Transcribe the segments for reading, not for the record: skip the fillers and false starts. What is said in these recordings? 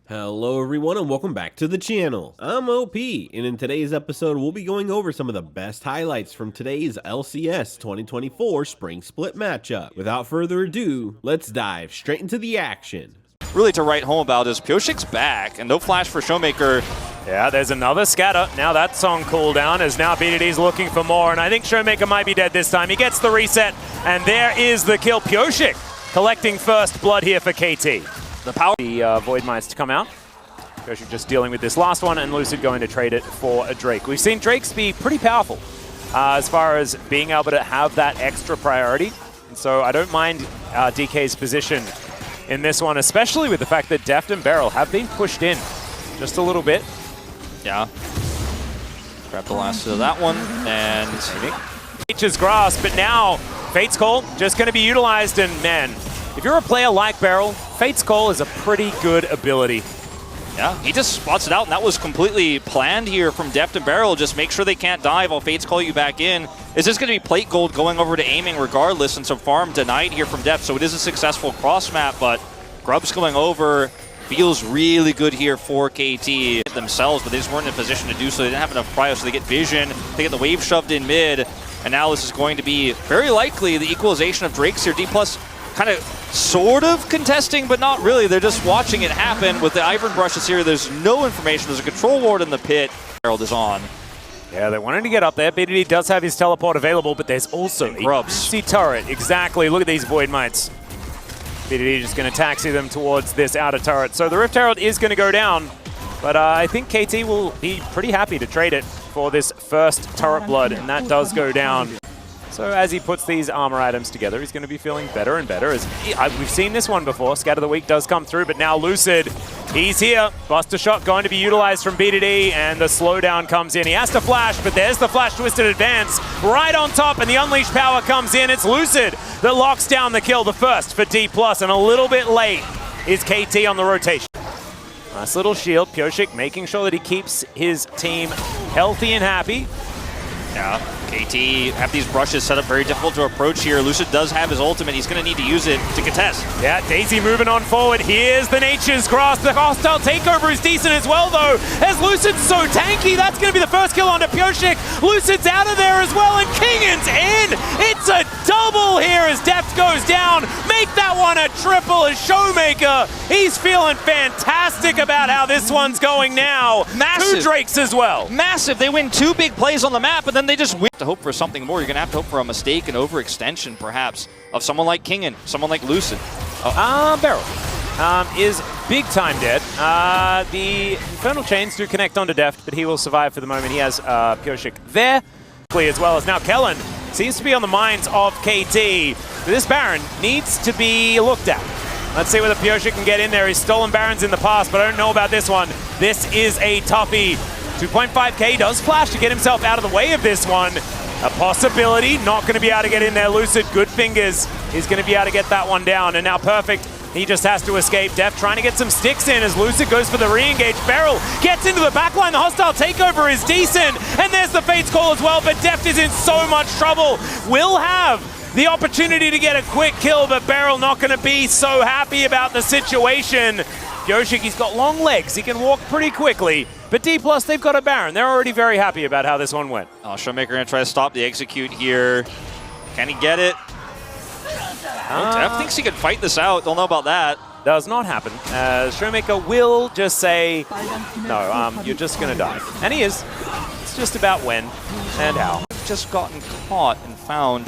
Hello everyone and welcome back to the channel. I'm OP, and in today's episode we'll be going over some of the best highlights from today's LCS 2024 Spring Split matchup. Without further ado, let's dive straight into the action. Really to write home about is Pioshik's back, and no flash for Showmaker. Yeah, there's another scatter. Now that song cooldown is now BDD's looking for more, and I think Showmaker might be dead this time. He gets the reset, and there is the kill. Pioshik collecting first blood here for KT. The power. The Void Mites to come out. Pioshik just dealing with this last one, and Lucid going to trade it for a Drake. We've seen Drakes be pretty powerful as far as being able to have that extra priority. And so I don't mind DK's position in this one, especially with the fact that Deft and Beryl have been pushed in just a little bit. Yeah. Grab the last of that one, and Nature's Grasp, but now Fate's Call just going to be utilized, and man, if you're a player like Beryl, Fate's Call is a pretty good ability. Yeah, he just spots it out, and that was completely planned here from Deft and Beryl. Just make sure they can't dive while Fate's Call you back in. Is this going to be plate gold going over to aiming regardless, and some farm denied here from Deft, so it is a successful cross map, but Grub's going over. Feels really good here for KT themselves, but they just weren't in a position to do so. They didn't have enough prio, so they get vision. They get the wave shoved in mid, and now this is going to be very likely the equalization of Drakes here. Dplus kind of sort of contesting, but not really. They're just watching it happen. With the Ivern brushes here, there's no information. There's a control ward in the pit. Herald is on. Yeah, they wanted to get up there. BDD does have his teleport available, but there's also a juicy turret. Exactly. Look at these Void Mites. BDD just going to taxi them towards this outer turret. So the Rift Herald is going to go down, but I think KT will be pretty happy to trade it for this first turret blood, and that does go down. So as he puts these armor items together, he's going to be feeling better and better. We've seen this one before. Scatter the Weak does come through, but now Lucid, he's here. Buster Shot going to be utilized from BDD, and the slowdown comes in. He has to flash, but there's the flash twisted advance right on top, and the unleashed power comes in. It's Lucid that locks down the kill, the first for Dplus, and a little bit late is KT on the rotation. Nice little shield. Pioshik making sure that he keeps his team healthy and happy. Yeah, KT have these brushes set up very difficult to approach here. Lucid does have his ultimate. He's going to need to use it to contest. Yeah, Daisy moving on forward. Here's the Nature's Grasp. The hostile takeover is decent as well, though. As Lucid's so tanky, that's going to be the first kill onto Pioshik. Lucid's out of there as well, and Kingan's in. It's a double here as Deft goes down. Make that one a triple as Showmaker. He's feeling fantastic about how this one's going now. Massive. 2 Drakes as well. Massive. They win 2 big plays on the map, and then they just win. To hope for something more, you're going to have to hope for a mistake and overextension, perhaps, of someone like Kingan, someone like Lucid. Beryl is big time dead. The Infernal Chains do connect onto Deft, but he will survive for the moment. He has Pioshik there, as well as now Kellen seems to be on the minds of KT. But this Baron needs to be looked at. Let's see whether Pioshik can get in there. He's stolen Barons in the past, but I don't know about this one. This is a toughie. 2.5k does flash to get himself out of the way of this one. A possibility, not going to be able to get in there. Lucid, good fingers. He's going to be able to get that one down. And now Perfect, he just has to escape. Deft trying to get some sticks in as Lucid goes for the re-engage. Beryl gets into the backline. The hostile takeover is decent. And there's the Fate's Call as well, but Deft is in so much trouble. Will have the opportunity to get a quick kill, but Beryl not going to be so happy about the situation. Pioshik, he's got long legs. He can walk pretty quickly. But Dplus, they've got a Baron. They're already very happy about how this one went. Showmaker going to try to stop the execute here. Can he get it? Deft thinks he can fight this out. Don't know about that. Does not happen. Showmaker will just say, no, you're just going to die. And he is. It's just about when and how. Just gotten caught and found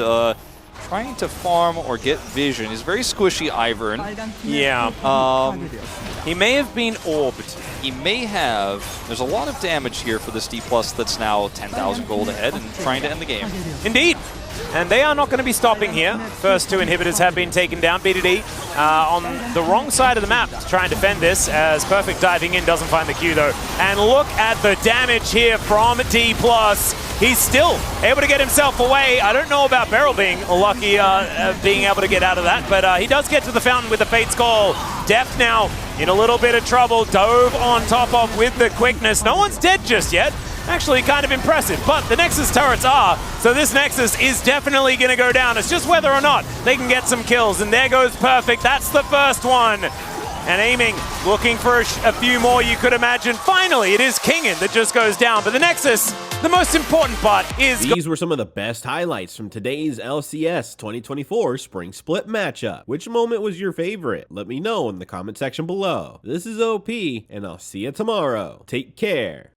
trying to farm or get vision. He's very squishy, Ivern. Yeah. He may have been orbed. He may have. There's a lot of damage here for this Dplus that's now 10,000 gold ahead and trying to end the game. Indeed. And they are not going to be stopping here. First 2 inhibitors have been taken down. BDD on the wrong side of the map to try and defend this, as Perfect diving in doesn't find the Q though. And look at the damage here from Dplus. He's still able to get himself away. I don't know about Beryl being lucky being able to get out of that, but he does get to the fountain with the Fate's Call. Deft now in a little bit of trouble. Dove on top of with the quickness. No one's dead just yet. Actually kind of impressive, but the Nexus turrets are, so this Nexus is definitely going to go down. It's just whether or not they can get some kills, and there goes Perfect. That's the first one. and aiming, looking for a few more you could imagine. Finally, it is Kingin that just goes down, but the Nexus, the most important part is... These were some of the best highlights from today's LCS 2024 Spring Split matchup. Which moment was your favorite? Let me know in the comment section below. This is OP, and I'll see you tomorrow. Take care.